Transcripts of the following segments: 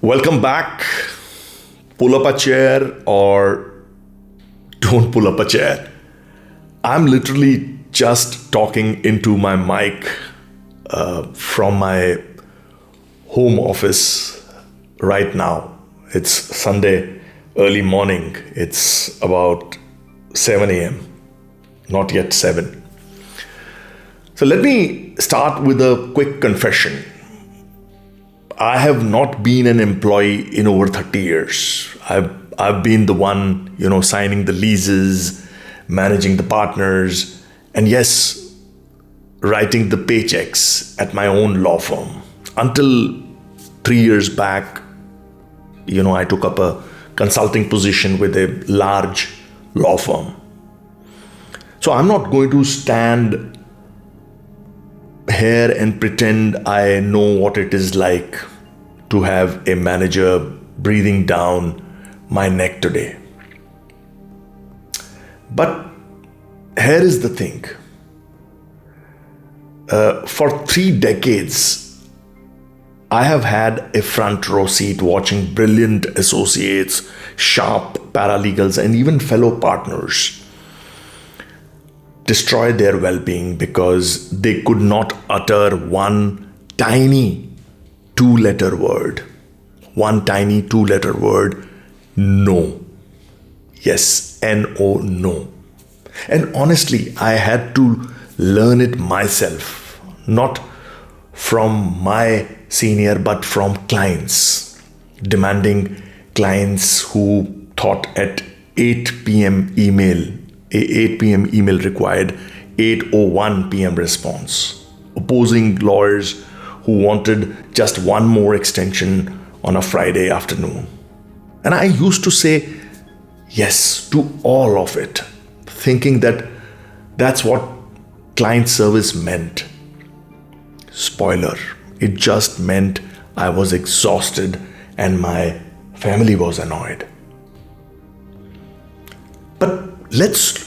Welcome back. Pull up a chair or don't pull up a chair. I'm literally just talking into my mic from my home office right now. It's Sunday, early morning. It's about 7 a.m., not yet 7. So let me start with a quick confession. I have not been an employee in over 30 years. I've been the one, signing the leases, managing the partners, and yes, writing the paychecks at my own law firm. Until 3 years back, I took up a consulting position with a large law firm. So I'm not going to stand here and pretend I know what it is like to have a manager breathing down my neck today. But here is the thing. For 3 decades, I have had a front row seat watching brilliant associates, sharp paralegals, and even fellow partners destroy their well-being because they could not utter one tiny two-letter word. No. Yes, N-O, no. And honestly, I had to learn it myself, not from my senior, but from clients, demanding clients who thought at 8 p.m. email required 8:01 p.m. response. Opposing lawyers who wanted just one more extension on a Friday afternoon. And I used to say yes to all of it, thinking that that's what client service meant. Spoiler, it just meant I was exhausted and my family was annoyed. But let's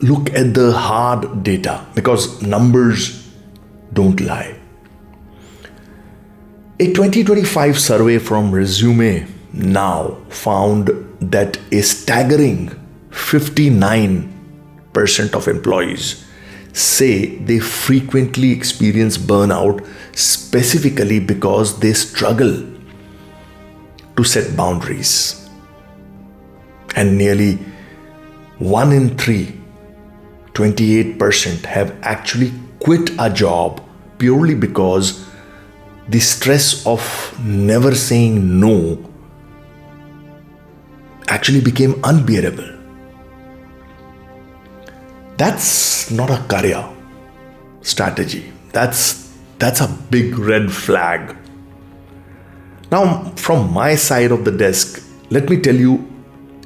look at the hard data because numbers don't lie. A 2025 survey from Resume Now found that a staggering 59% of employees say they frequently experience burnout specifically because they struggle to set boundaries. And nearly 1 in 3, 28% have actually quit a job purely because the stress of never saying no actually became unbearable. That's not a career strategy. That's a big red flag. Now, from my side of the desk, let me tell you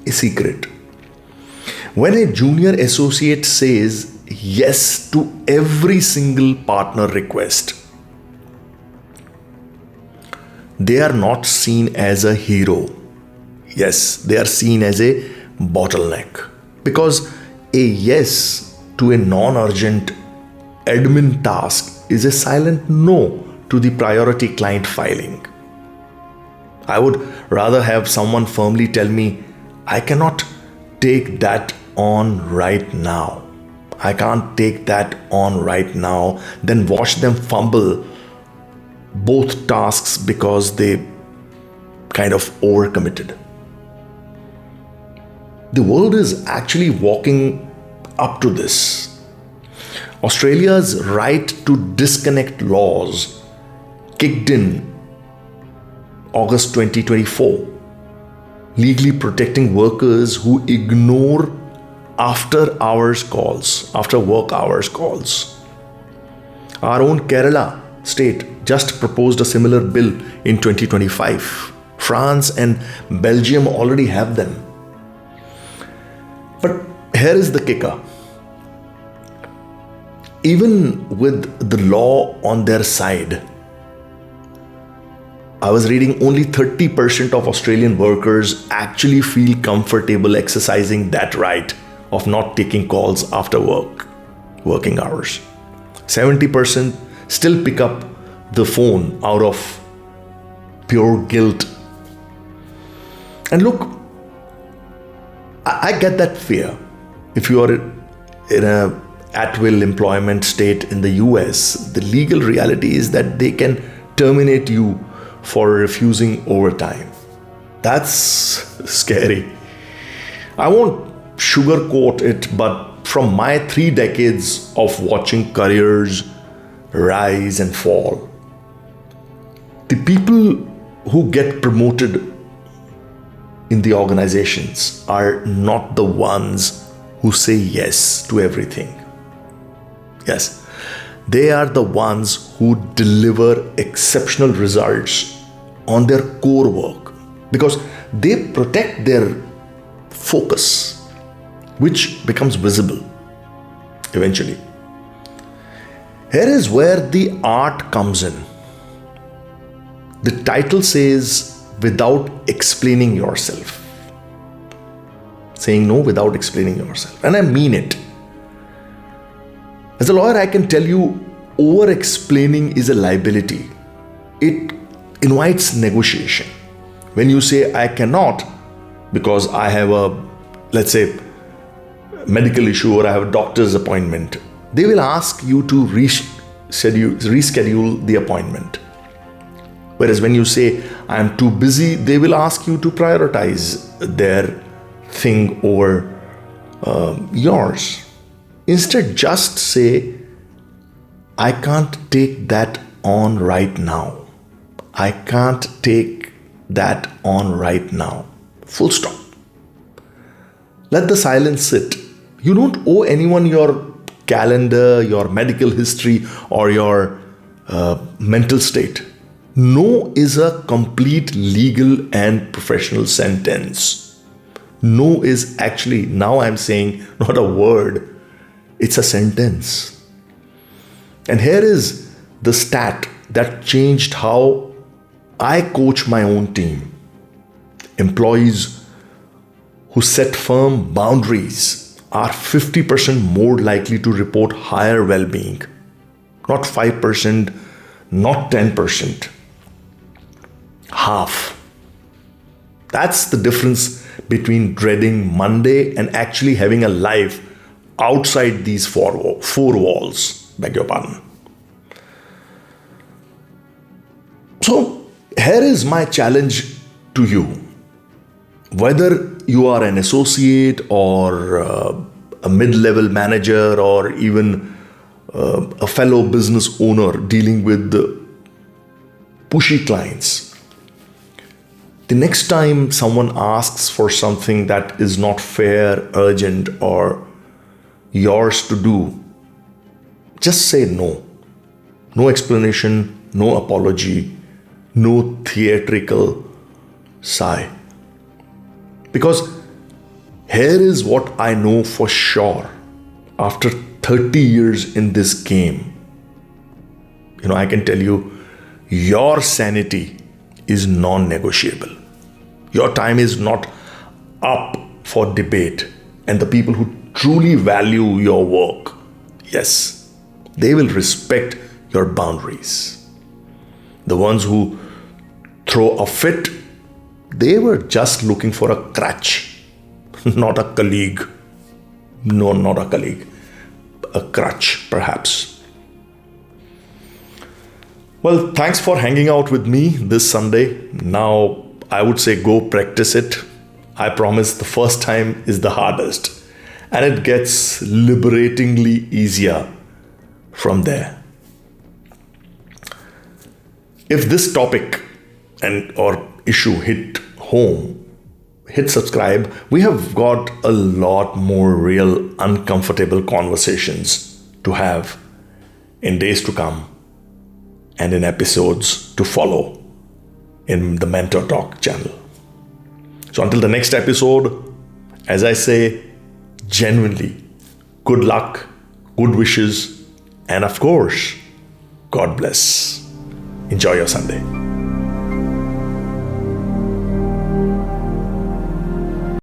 a secret. When a junior associate says yes to every single partner request, they are not seen as a hero. Yes, they are seen as a bottleneck. Because a yes to a non-urgent admin task is a silent no to the priority client filing. I would rather have someone firmly tell me, I cannot take that on right now. I can't take that on right now, than watch them fumble both tasks because they kind of overcommitted. The world is actually walking up to this. Australia's right to disconnect laws kicked in August 2024, legally protecting workers who ignore after work hours calls. Our own Kerala state just proposed a similar bill in 2025. France and Belgium already have them. But here is the kicker. Even with the law on their side, I was reading only 30% of Australian workers actually feel comfortable exercising that right of not taking calls after working hours. 70% still pick up the phone out of pure guilt And look, I get that fear. If you are in a at-will employment state in the US, the legal reality is that they can terminate you for refusing overtime. That's scary. I won't sugarcoat it, but from my 3 decades of watching careers rise and fall, the people who get promoted in the organizations are not the ones who say yes to everything. Yes, they are the ones who deliver exceptional results on their core work because they protect their focus, which becomes visible eventually. Here is where the art comes in. The title says, without explaining yourself. Saying no without explaining yourself. And I mean it. As a lawyer, I can tell you, over-explaining is a liability. It invites negotiation. When you say, I cannot, because I have a, let's say, medical issue or I have a doctor's appointment, they will ask you to reschedule the appointment. Whereas when you say, I am too busy, they will ask you to prioritize their thing over yours. Instead, just say, I can't take that on right now. I can't take that on right now. Full stop. Let the silence sit. You don't owe anyone your calendar, your medical history, or your mental state. No is a complete legal and professional sentence. No is actually, now I'm saying, not a word. It's a sentence. And here is the stat that changed how I coach my own team. Employees who set firm boundaries are 50% more likely to report higher well-being. Not 5%, not 10%. Half. That's the difference between dreading Monday and actually having a life outside these four walls. Beg your pardon. So here is my challenge to you. Whether you are an associate or a mid-level manager or even a fellow business owner dealing with pushy clients, the next time someone asks for something that is not fair, urgent, or yours to do, just say no. No explanation, no apology, no theatrical sigh. Because here is what I know for sure after 30 years in this game. I can tell you, your sanity is non-negotiable. Your time is not up for debate. And the people who truly value your work, yes, they will respect your boundaries. The ones who throw a fit, they were just looking for a crutch, not a colleague. No, not a colleague. A crutch, perhaps. Well, thanks for hanging out with me this Sunday. Now, I would say go practice it. I promise the first time is the hardest. And it gets liberatingly easier from there. If this topic or issue hit home, hit subscribe. We have got a lot more real uncomfortable conversations to have in days to come and in episodes to follow in the Mentor Talk channel. So until the next episode, as I say, genuinely, good luck, good wishes, and of course, God bless. Enjoy your Sunday.